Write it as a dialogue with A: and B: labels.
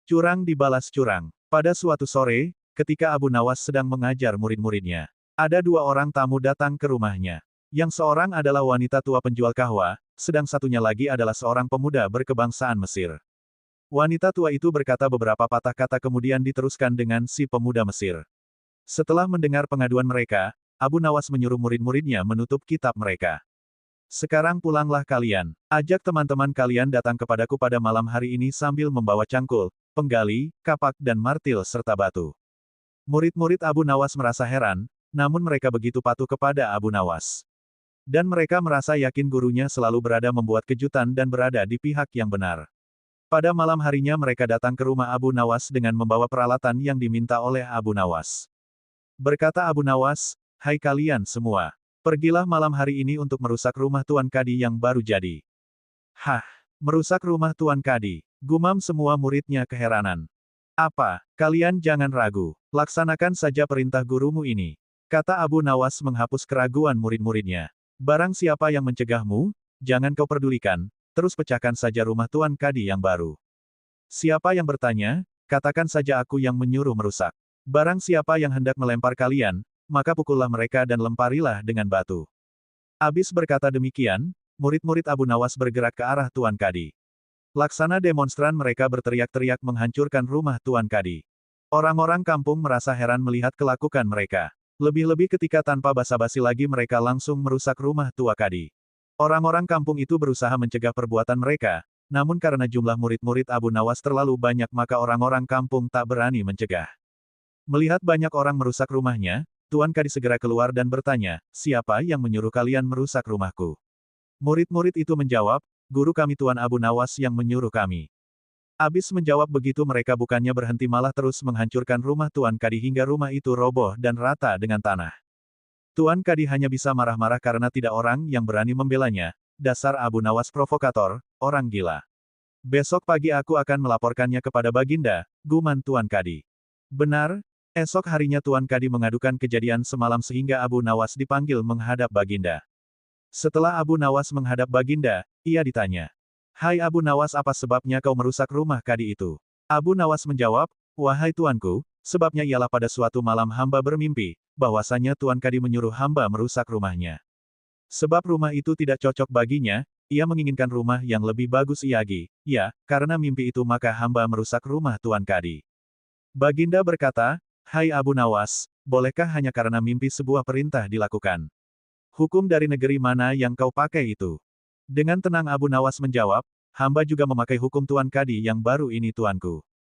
A: Curang dibalas curang. Pada suatu sore, ketika Abu Nawas sedang mengajar murid-muridnya, ada dua orang tamu datang ke rumahnya. Yang seorang adalah wanita tua penjual kahwa, sedang satunya lagi adalah seorang pemuda berkebangsaan Mesir. Wanita tua itu berkata beberapa patah kata kemudian diteruskan dengan si pemuda Mesir. Setelah mendengar pengaduan mereka, Abu Nawas menyuruh murid-muridnya menutup kitab mereka. Sekarang pulanglah kalian. Ajak teman-teman kalian datang kepadaku pada malam hari ini sambil membawa cangkul, penggali, kapak dan martil serta batu. Murid-murid Abu Nawas merasa heran, namun mereka begitu patuh kepada Abu Nawas. Dan mereka merasa yakin gurunya selalu berada membuat kejutan dan berada di pihak yang benar. Pada malam harinya mereka datang ke rumah Abu Nawas dengan membawa peralatan yang diminta oleh Abu Nawas. Berkata Abu Nawas, "Hai kalian semua, pergilah malam hari ini untuk merusak rumah Tuan Kadi yang baru jadi." "Hah, merusak rumah Tuan Kadi?" gumam semua muridnya keheranan. "Apa, kalian jangan ragu, laksanakan saja perintah gurumu ini," kata Abu Nawas menghapus keraguan murid-muridnya. "Barang siapa yang mencegahmu, jangan kau pedulikan, terus pecahkan saja rumah Tuan Kadi yang baru. Siapa yang bertanya, katakan saja aku yang menyuruh merusak. Barang siapa yang hendak melempar kalian, maka pukullah mereka dan lemparilah dengan batu." Abis berkata demikian, murid-murid Abu Nawas bergerak ke arah Tuan Kadi. Laksana demonstran mereka berteriak-teriak menghancurkan rumah Tuan Kadi. Orang-orang kampung merasa heran melihat kelakukan mereka. Lebih-lebih ketika tanpa basa-basi lagi mereka langsung merusak rumah Tua Kadi. Orang-orang kampung itu berusaha mencegah perbuatan mereka, namun karena jumlah murid-murid Abu Nawas terlalu banyak maka orang-orang kampung tak berani mencegah. Melihat banyak orang merusak rumahnya, Tuan Kadi segera keluar dan bertanya, "Siapa yang menyuruh kalian merusak rumahku?" Murid-murid itu menjawab, "Guru kami Tuan Abu Nawas yang menyuruh kami." Abis menjawab begitu mereka bukannya berhenti malah terus menghancurkan rumah Tuan Kadi hingga rumah itu roboh dan rata dengan tanah. Tuan Kadi hanya bisa marah-marah karena tidak orang yang berani membelanya. "Dasar Abu Nawas provokator, orang gila. Besok pagi aku akan melaporkannya kepada Baginda," guman Tuan Kadi. Benar, esok harinya Tuan Kadi mengadukan kejadian semalam sehingga Abu Nawas dipanggil menghadap Baginda. Setelah Abu Nawas menghadap Baginda, ia ditanya, "Hai Abu Nawas, apa sebabnya kau merusak rumah Kadi itu?" Abu Nawas menjawab, "Wahai tuanku, sebabnya ialah pada suatu malam hamba bermimpi, bahwasanya Tuan Kadi menyuruh hamba merusak rumahnya. Sebab rumah itu tidak cocok baginya, ia menginginkan rumah yang lebih bagus lagi. Ya, karena mimpi itu maka hamba merusak rumah Tuan Kadi." Baginda berkata, "Hai Abu Nawas, bolehkah hanya karena mimpi sebuah perintah dilakukan? Hukum dari negeri mana yang kau pakai itu?" Dengan tenang Abu Nawas menjawab, "Hamba juga memakai hukum Tuan Kadi yang baru ini tuanku."